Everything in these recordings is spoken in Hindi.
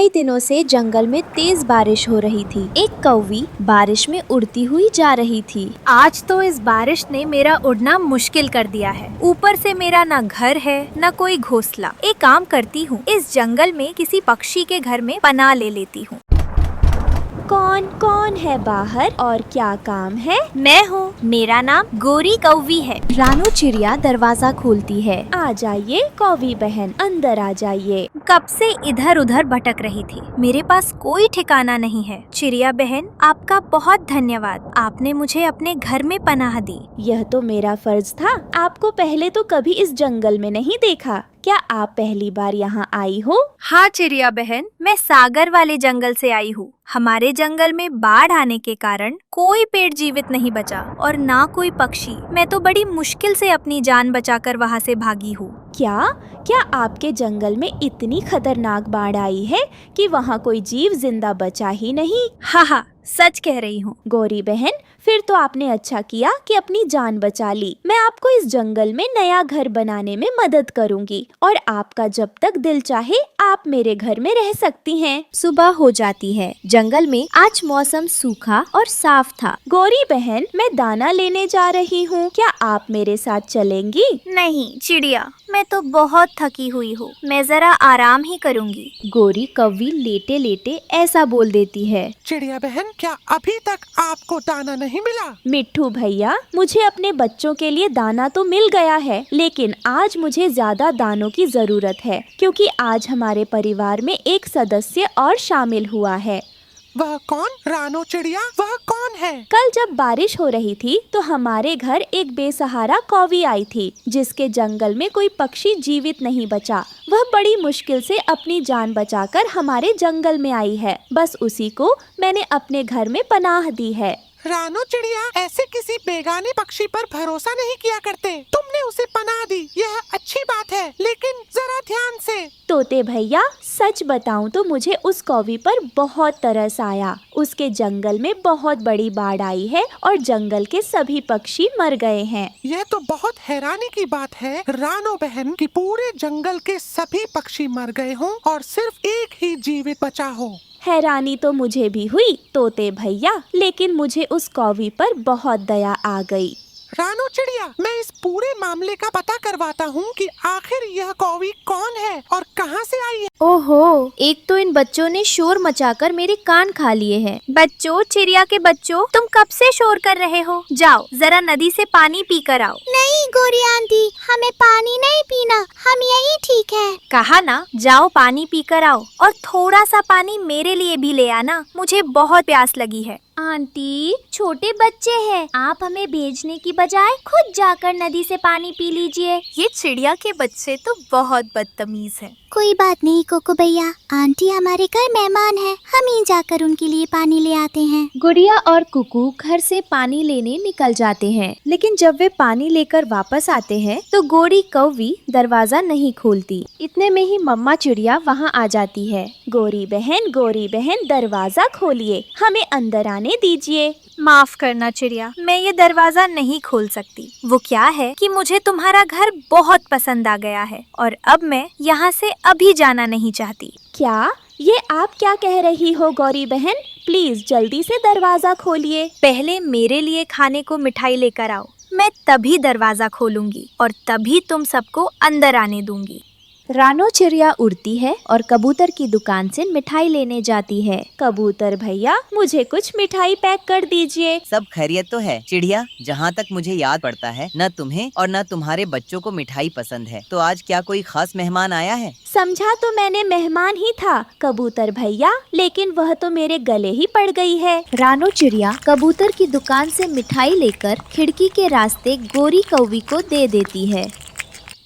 कई दिनों से जंगल में तेज बारिश हो रही थी। एक कौवी बारिश में उड़ती हुई जा रही थी। आज तो इस बारिश ने मेरा उड़ना मुश्किल कर दिया है। ऊपर से मेरा ना घर है ना कोई घोंसला। एक काम करती हूँ, इस जंगल में किसी पक्षी के घर में पनाह ले लेती हूँ। कौन कौन है बाहर और क्या काम है? मैं हूँ, मेरा नाम गोरी कौवी है। रानू चिड़िया दरवाजा खोलती है। आ जाइए कौवी बहन, अंदर आ जाइए। कब से इधर उधर भटक रही थी, मेरे पास कोई ठिकाना नहीं है। चिड़िया बहन, आपका बहुत धन्यवाद, आपने मुझे अपने घर में पनाह दी। यह तो मेरा फर्ज था। आपको पहले तो कभी इस जंगल में नहीं देखा। क्या आप पहली बार यहाँ आई हो? हाँ चिड़िया बहन, मैं सागर वाले जंगल से आई हूँ। हमारे जंगल में बाढ़ आने के कारण कोई पेड़ जीवित नहीं बचा और ना कोई पक्षी। मैं तो बड़ी मुश्किल से अपनी जान बचाकर वहाँ से भागी हूँ। क्या आपके जंगल में इतनी खतरनाक बाढ़ आई है कि वहाँ कोई जीव जिंदा बचा ही नहीं? हाँ, सच कह रही हूँ। गोरी बहन, फिर तो आपने अच्छा किया कि अपनी जान बचा ली। मैं आपको इस जंगल में नया घर बनाने में मदद करूंगी और आपका जब तक दिल चाहे आप मेरे घर में रह सकती हैं। सुबह हो जाती है। जंगल में आज मौसम सूखा और साफ था। गोरी बहन, मैं दाना लेने जा रही हूँ, क्या आप मेरे साथ चलेंगी? नहीं चिड़िया, मैं तो बहुत थकी हुई हूँ, मैं जरा आराम ही करूँगी। गोरी कौवी लेटे लेटे ऐसा बोल देती है। चिड़िया बहन, क्या अभी तक आपको दाना नहीं मिला? मिट्ठू भैया, मुझे अपने बच्चों के लिए दाना तो मिल गया है, लेकिन आज मुझे ज्यादा दानों की जरूरत है क्योंकि आज हमारे परिवार में एक सदस्य और शामिल हुआ है। वह कौन? रानो चिड़िया, वह कौन है? कल जब बारिश हो रही थी तो हमारे घर एक बेसहारा कौवी आई थी जिसके जंगल में कोई पक्षी जीवित नहीं बचा। वह बड़ी मुश्किल से अपनी जान बचाकर हमारे जंगल में आई है। बस उसी को मैंने अपने घर में पनाह दी है। रानो चिड़िया, ऐसे किसी बेगाने पक्षी पर भरोसा नहीं किया करते। तुमने उसे पनाह दी, यह अच्छी बात है, लेकिन जरा ध्यान से। तोते भैया, सच बताऊं तो मुझे उस कौवी पर बहुत तरस आया। उसके जंगल में बहुत बड़ी बाढ़ आई है और जंगल के सभी पक्षी मर गए हैं। यह तो बहुत हैरानी की बात है रानो बहन कि पूरे जंगल के सभी पक्षी मर गए हों और सिर्फ एक ही जीवित बचा हो। हैरानी तो मुझे भी हुई तोते भैया, लेकिन मुझे उस कौवी पर बहुत दया आ गई। रानो चिड़िया, मैं इस पूरे मामले का पता करवाता हूँ कि आखिर यह कौवी कौन है और कहाँ से आई है। ओहो, एक तो इन बच्चों ने शोर मचाकर मेरे कान खा लिए हैं। बच्चों, चिड़िया के बच्चों, तुम कब से शोर कर रहे हो? जाओ जरा नदी से पानी पी कर आओ। नहीं गोरी आंटी, हमें पानी नहीं पीना, हम यही ठीक है। कहा ना, जाओ पानी पी कर आओ और थोड़ा सा पानी मेरे लिए भी ले आना, मुझे बहुत प्यास लगी है। आंटी, छोटे बच्चे हैं, आप हमें भेजने की बजाय खुद जाकर नदी से पानी पी लीजिए। ये चिड़िया के बच्चे तो बहुत बदतमीज हैं। कोई बात नहीं कोको भैया, आंटी हमारे घर मेहमान है, हम ही जाकर उनके लिए पानी ले आते हैं। गुड़िया और कुकू घर से पानी लेने निकल जाते हैं, लेकिन जब वे पानी लेकर वापस आते हैं तो गोरी कौवी दरवाजा नहीं खोलती। इतने में ही मम्मा चिड़िया वहाँ आ जाती है। गोरी बहन, दरवाजा खोलिए, हमें अंदर आने दीजिए। माफ करना चिड़िया, मैं ये दरवाजा नहीं खोल सकती। वो क्या है कि मुझे तुम्हारा घर बहुत पसंद आ गया है और अब मैं यहाँ से अभी जाना नहीं चाहती। क्या? ये आप क्या कह रही हो गौरी बहन? प्लीज जल्दी से दरवाजा खोलिए। पहले मेरे लिए खाने को मिठाई लेकर आओ, मैं तभी दरवाजा खोलूंगी और तभी तुम सबको अंदर आने दूंगी। रानो चिड़िया उड़ती है और कबूतर की दुकान से मिठाई लेने जाती है। कबूतर भैया, मुझे कुछ मिठाई पैक कर दीजिए। सब खैरियत तो है चिड़िया? जहाँ तक मुझे याद पड़ता है, न तुम्हें और न तुम्हारे बच्चों को मिठाई पसंद है। तो आज क्या कोई खास मेहमान आया है? समझा तो मैंने मेहमान ही था कबूतर भैया, लेकिन वह तो मेरे गले ही पड़ गई है। रानो चिड़िया कबूतर की दुकान से मिठाई लेकर खिड़की के रास्ते गोरी कौवी को दे देती है।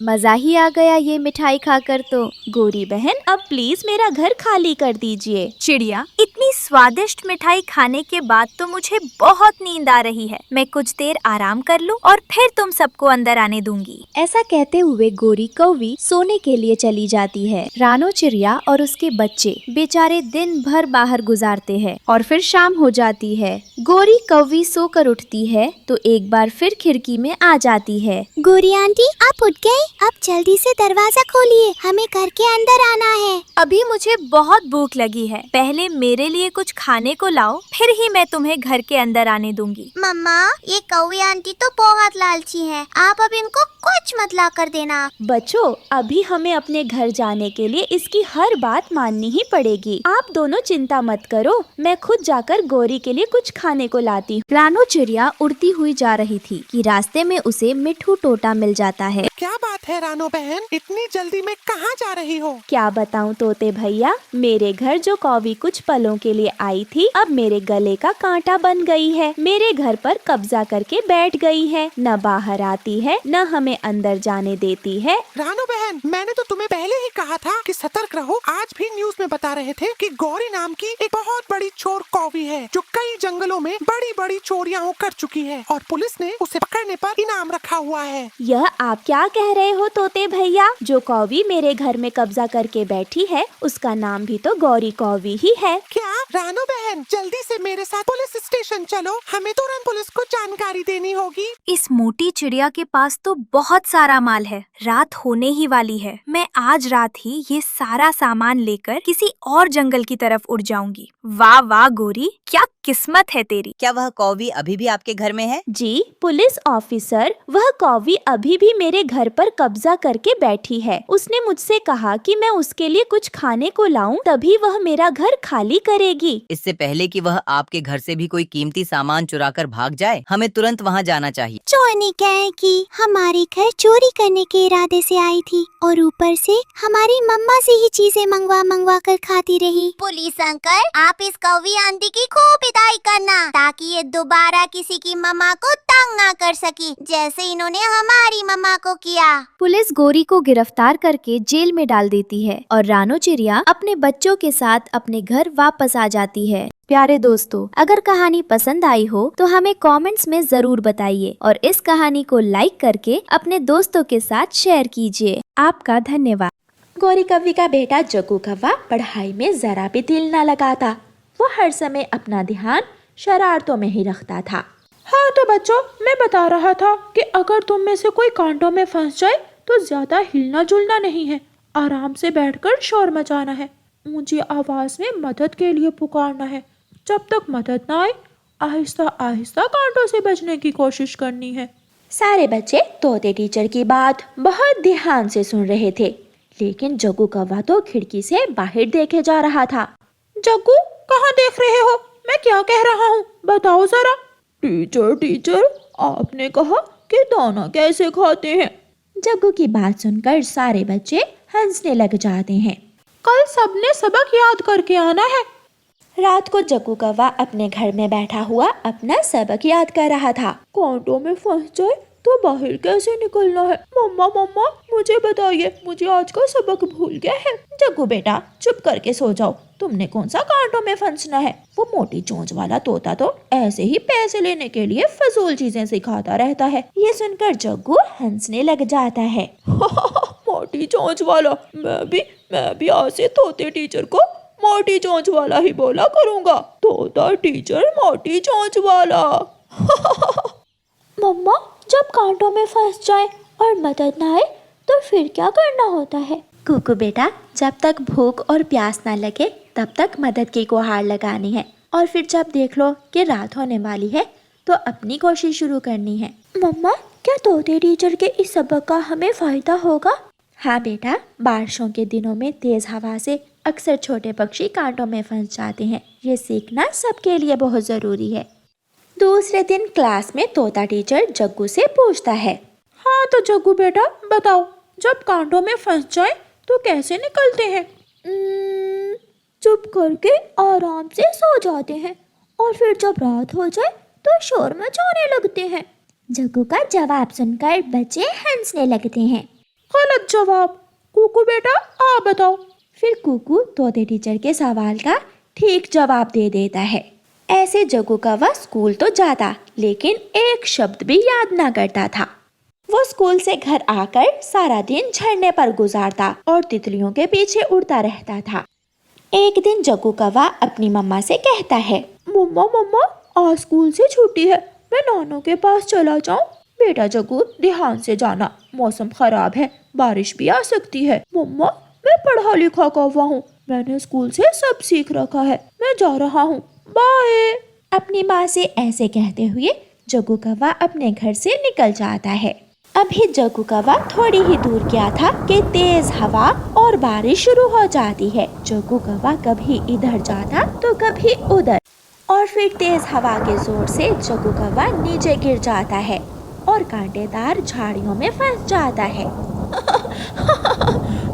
मजा ही आ गया ये मिठाई खाकर तो। गोरी बहन, अब प्लीज मेरा घर खाली कर दीजिए। चिड़िया, इतनी स्वादिष्ट मिठाई खाने के बाद तो मुझे बहुत नींद आ रही है। मैं कुछ देर आराम कर लूं और फिर तुम सबको अंदर आने दूंगी। ऐसा कहते हुए गोरी कौवी सोने के लिए चली जाती है। रानो चिड़िया और उसके बच्चे बेचारे दिन भर बाहर गुजारते हैं और फिर शाम हो जाती है। गोरी कौवी सोकर उठती है तो एक बार फिर खिड़की में आ जाती है। गोरी आंटी, आप उठ गए? अब जल्दी से दरवाजा खोलिए, हमें घर के अंदर आना है। अभी मुझे बहुत भूख लगी है। पहले मेरे लिए कुछ खाने को लाओ, फिर ही मैं तुम्हें घर के अंदर आने दूंगी। मम्मा, ये कौवी आंटी तो बहुत लालची है, आप अब इनको कुछ मत ला कर देना। बच्चों, अभी हमें अपने घर जाने के लिए इसकी हर बात माननी ही पड़ेगी। आप दोनों चिंता मत करो, मैं खुद जाकर गोरी के लिए कुछ खाने को लाती हूँ। रानो चिड़िया उड़ती हुई जा रही थी कि रास्ते में उसे मिट्ठू टोटा मिल जाता है। क्या बात है रानो बहन, इतनी जल्दी में कहाँ जा रही हो? क्या बताऊं तोते भैया, मेरे घर जो कौवी कुछ पलों के लिए आई थी अब मेरे गले का कांटा बन गई है। मेरे घर पर कब्जा करके बैठ गई है, न बाहर आती है न हमें अंदर जाने देती है। रानो बहन, मैंने तो तुम्हें पहले ही कहा था कि सतर्क रहो। आज भी न्यूज़ में बता रहे थे कि गौरी नाम की एक बहुत बड़ी चोर कौवी है जो कई जंगलों में बड़ी बड़ी चोरियां कर चुकी है और पुलिस ने उसे पकड़ने पर इनाम रखा हुआ है। यह आप क्या कह रहे हो तोते भैया? जो कौवी मेरे घर में कब्जा करके बैठी है उसका नाम भी तो गौरी कौवी ही है। क्या? रानो बहन, जल्दी से मेरे साथ पुलिस स्टेशन चलो, हमें तुरंत पुलिस को जानकारी देनी होगी। इस मोटी चिड़िया के पास तो बहुत सारा माल है। रात होने ही वाली है। मैं आज रात ही ये सारा सामान लेकर किसी और जंगल की तरफ उड़ जाऊंगी। वाह वाह गोरी, क्या किस्मत है तेरी। क्या वह कौवी अभी भी आपके घर में है? जी पुलिस ऑफिसर, वह कौवी अभी भी मेरे घर पर कब्जा करके बैठी है। उसने मुझसे कहा कि मैं उसके लिए कुछ खाने को लाऊं, तभी वह मेरा घर खाली करेगी। इससे पहले कि वह आपके घर से भी कोई कीमती सामान चुरा कर भाग जाए, हमें तुरंत वहाँ जाना चाहिए। चोर ने क्या है कि हमारे घर चोरी करने के इरादे से आई थी और ऊपर से हमारी मम्मा से ही चीजें मंगवा कर खाती रही। पुलिस अंकल, आप इस कौवी आंटी की खूब पिटाई करना ताकि ये दोबारा किसी की मम्मा को तंग ना कर सकी, जैसे इन्होंने हमारी मम्मा को किया। पुलिस गोरी को गिरफ्तार करके जेल में डाल देती है और रानो चिड़िया अपने बच्चों के साथ अपने घर वापस आ जाती है। प्यारे दोस्तों, अगर कहानी पसंद आई हो तो हमें कमेंट्स में जरूर बताइए और इस कहानी को लाइक करके अपने दोस्तों के साथ शेयर कीजिए। आपका धन्यवाद। गौरी कौवी का बेटा जग्गू कौवा पढ़ाई में जरा भी दिल न लगाता। वो हर समय अपना ध्यान शरारतों में ही रखता था। हाँ तो बच्चों, मैं बता रहा था कि अगर तुम में से कोई कांटों में फंस जाए तो ज्यादा हिलना जुलना नहीं है, आराम से बैठकर शोर मचाना है, ऊंची आवाज में मदद के लिए पुकारना है। जब तक मदद ना आए आहिस्ता आहिस्ता कांटों से बचने की कोशिश करनी है। सारे बच्चे तोते टीचर की बात बहुत ध्यान से सुन रहे थे, लेकिन जग्गू कौवा तो खिड़की से बाहर देखे जा रहा था। जग्गू, कहाँ देख रहे हो? मैं क्या कह रहा हूँ बताओ जरा। टीचर टीचर, आपने कहा कि दाना कैसे खाते हैं? जग्गू की बात सुनकर सारे बच्चे हंसने लग जाते हैं। कल सबने सबक याद करके आना है। रात को जग्गू कौवा अपने घर में बैठा हुआ अपना सबक याद कर रहा था। कांटों में फंस जाए तो बाहर कैसे निकलना है? मम्मा मम्मा, मुझे बताइए, मुझे आज का सबक भूल गया है। जग्गू बेटा, चुप करके सो जाओ। तुमने कौन सा कांटों में फंसना है? वो मोटी चोंच वाला तोता तो ऐसे ही पैसे लेने के लिए फजूल चीजें सिखाता रहता है। ये सुनकर जग्गू हंसने लग जाता है। मोटी चोंच वाला, मैं भी आज से तोते टीचर को मोटी चोंच वाला ही बोला करूँगा। तोता टीचर मोटी चोंच वाला। मम्मा, जब कांटों में फंस जाए और मदद ना आए तो फिर क्या करना होता है? कुकू बेटा, जब तक भूख और प्यास ना लगे तब तक मदद की गुहार लगानी है और फिर जब देख लो कि रात होने वाली है तो अपनी कोशिश शुरू करनी है। मम्मा, क्या तोते टीचर के इस सबक का हमें फायदा होगा? हाँ बेटा, बारिशों के दिनों में तेज हवा से अक्सर छोटे पक्षी कांटों में फंस जाते हैं। ये सीखना सबके लिए बहुत जरूरी है। दूसरे दिन क्लास में तोता टीचर जग्गू से पूछता है। हाँ तो जग्गू बेटा बताओ, जब कांटों में फंस जाए तो कैसे निकलते हैं? चुप करके आराम से सो जाते हैं और फिर जब रात हो जाए तो शोर मचाने लगते हैं। जग्गू का जवाब सुनकर बच्चे हंसने लगते हैं। गलत जवाब। कुकू बेटा, आप बताओ। फिर कुकू तोते टीचर के सवाल का ठीक जवाब दे देता है। ऐसे जग्गू कौवा स्कूल तो जाता लेकिन एक शब्द भी याद ना करता था। वो स्कूल से घर आकर सारा दिन झरने पर गुजारता और तितलियों के पीछे उड़ता रहता था। एक दिन जग्गू कौवा अपनी मम्मा से कहता है, मम्मा मम्मा, आज स्कूल से छुट्टी है, मैं नानू के पास चला जाऊं? बेटा जग्गू, ध्यान से जाना, मौसम खराब है, बारिश भी आ सकती है। मम्मा, मैं पढ़ा लिखा कौवा हूँ, मैंने स्कूल से सब सीख रखा है, मैं जा रहा हूँ, बाय। अपनी माँ से ऐसे कहते हुए जग्गू कौवा अपने घर से निकल जाता है। अभी जग्गू कौवा थोड़ी ही दूर गया था कि तेज हवा और बारिश शुरू हो जाती है। जग्गू कौवा कभी इधर जाता तो कभी उधर और फिर तेज हवा के जोर से जग्गू कौवा नीचे गिर जाता है और कांटेदार झाड़ियों में फंस जाता है।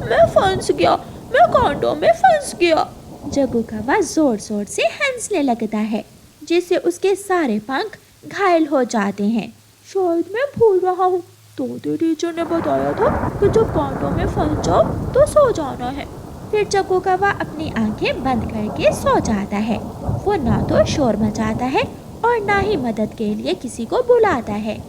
मैं फंस गया, मैं कांटों में फंस गया। जग्गू कौवा जोर जोर से हंसने लगता है जिससे उसके सारे पंख घायल हो जाते हैं। शायद मैं भूल रहा हूँ, तोते टीचर ने बताया था कि जब कांटों में फंस जाओ तो सो जाना है। फिर जग्गू कौवा अपनी आंखें बंद करके सो जाता है। वो ना तो शोर मचाता है और ना ही मदद के लिए किसी को बुलाता है।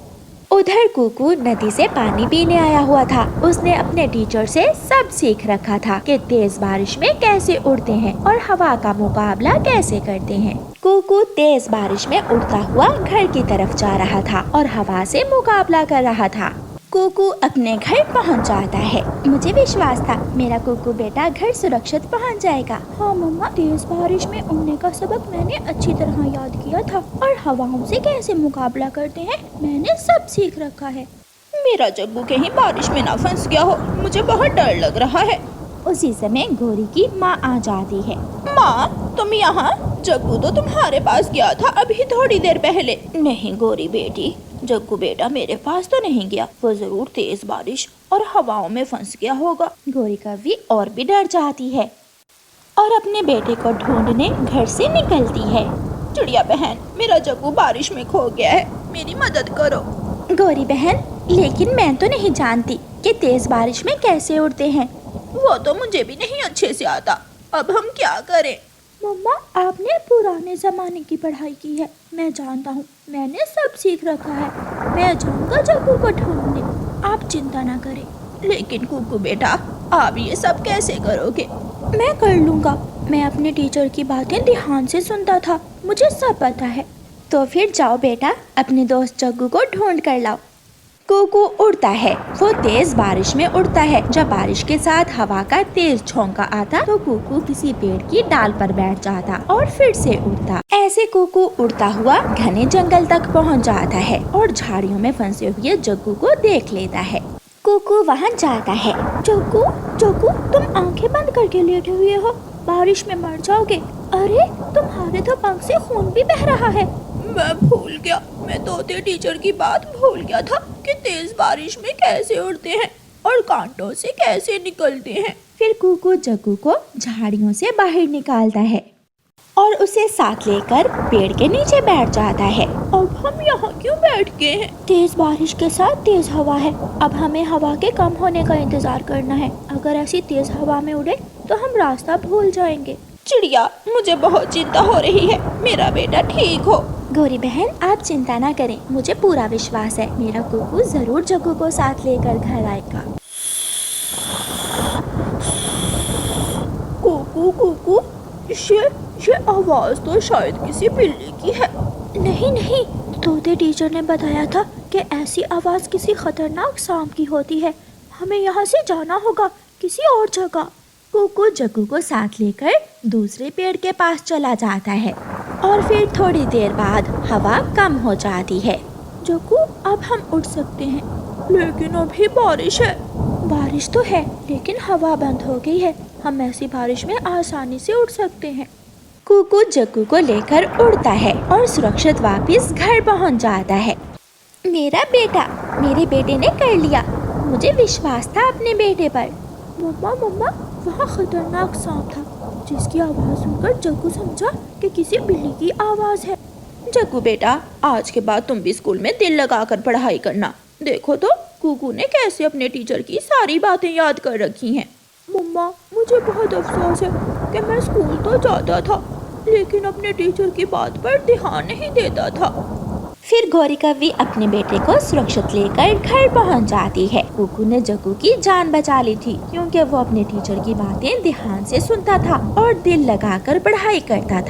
उधर कुकू नदी से पानी पीने आया हुआ था। उसने अपने टीचर से सब सीख रखा था कि तेज बारिश में कैसे उड़ते हैं और हवा का मुकाबला कैसे करते हैं। कुकू तेज बारिश में उड़ता हुआ घर की तरफ जा रहा था और हवा से मुकाबला कर रहा था। कुकू अपने घर पहुंच जाता है। मुझे विश्वास था मेरा कुकू बेटा घर सुरक्षित पहुंच जाएगा। हाँ मम्मा, तेज बारिश में उड़ने का सबक मैंने अच्छी तरह याद किया था और हवाओं से कैसे मुकाबला करते हैं मैंने सब सीख रखा है। मेरा जग्गू कहीं बारिश में ना फंस गया हो, मुझे बहुत डर लग रहा है। उसी समय गोरी की माँ आ जाती है। माँ, तुम यहाँ? जग्गू तो तुम्हारे पास गया था अभी थोड़ी देर पहले। नहीं गोरी बेटी, जग्गू बेटा मेरे पास तो नहीं गया, वो जरूर तेज बारिश और हवाओं में फंस गया होगा। गोरी कौवी और भी डर जाती है और अपने बेटे को ढूंढने घर से निकलती है। चिड़िया बहन, मेरा जग्गू बारिश में खो गया है, मेरी मदद करो। गोरी बहन, लेकिन मैं तो नहीं जानती कि तेज बारिश में कैसे उड़ते हैं। वो तो मुझे भी नहीं अच्छे से आता, अब हम क्या करें? मम्मा, आपने पुराने जमाने की पढ़ाई की है, मैं जानता हूँ, मैंने सब सीख रखा है, मैं जाऊँगा जग्गू को ढूंढने, आप चिंता ना करें। लेकिन कुकू बेटा, आप ये सब कैसे करोगे? मैं कर लूँगा, मैं अपने टीचर की बातें ध्यान से सुनता था, मुझे सब पता है। तो फिर जाओ बेटा, अपने दोस्त जग्गू को ढूंढ कर लाओ। कुकू उड़ता है, वो तेज बारिश में उड़ता है। जब बारिश के साथ हवा का तेज झोंका आता तो कुकू किसी पेड़ की डाल पर बैठ जाता और फिर से उड़ता। ऐसे कुकू उड़ता हुआ घने जंगल तक पहुंच जाता है और झाड़ियों में फंसे हुए जग्गू को देख लेता है। कुकू वहां जाता है। जग्गू, जग्गू, तुम आंखें बंद करके लेटे हुए हो, बारिश में मर जाओगे। अरे, तुम्हारे तो पंख से खून भी बह रहा है। मैं भूल गया, मैं तोते टीचर की बात भूल गया था कि तेज बारिश में कैसे उड़ते हैं और कांटों से कैसे निकलते हैं। फिर कुकू जग्गू को झाड़ियों से बाहर निकालता है और उसे साथ लेकर पेड़ के नीचे बैठ जाता है। अब हम यहाँ क्यों बैठ गए हैं? तेज बारिश के साथ तेज हवा है, अब हमें हवा के कम होने का इंतजार करना है। अगर ऐसी तेज हवा में उड़े तो हम रास्ता भूल जाएंगे। चिड़िया, मुझे बहुत चिंता हो रही है, मेरा बेटा ठीक हो। गोरी बहन, आप चिंता ना करें, मुझे पूरा विश्वास है मेरा कुकू जरूर जग्गू को साथ लेकर घर आएगा। कुकू कुकू, ये आवाज तो शायद किसी बिल्ली की है। नहीं नहीं, तोते टीचर ने बताया था कि ऐसी आवाज किसी खतरनाक सांप की होती है, हमें यहाँ से जाना होगा किसी और जगह। कुकू जग्गू को साथ लेकर दूसरे पेड़ के पास चला जाता है और फिर थोड़ी देर बाद हवा कम हो जाती है। जग्गू, अब हम उड़ सकते हैं, लेकिन अभी बारिश है। बारिश तो है लेकिन हवा बंद हो गई है, हम ऐसी बारिश में आसानी से उड़ सकते हैं। कुकू जग्गू को लेकर उड़ता है और सुरक्षित वापस घर पहुंच जाता है। मेरा बेटा, मेरे बेटे ने कर लिया, मुझे विश्वास था अपने बेटे पर। मम्मा मम्मा, वहाँ खतरनाक सांप था जिसकी आवाज़ सुनकर जग्गू समझा कि किसी बिल्ली की आवाज़ है। जग्गू बेटा, आज के बाद तुम भी स्कूल में दिल लगाकर पढ़ाई करना। देखो तो कुकू ने कैसे अपने टीचर की सारी बातें याद कर रखी हैं। मम्मा, मुझे बहुत अफसोस है कि मैं स्कूल तो जाता था लेकिन अपने टीचर की बात पर ध्यान नहीं देता था। फिर गौरी कौवी अपने बेटे को सुरक्षित लेकर घर पहुंच जाती है। कुकू ने जग्गू की जान बचा ली थी क्योंकि वो अपने टीचर की बातें ध्यान से सुनता था और दिल लगाकर पढ़ाई करता था।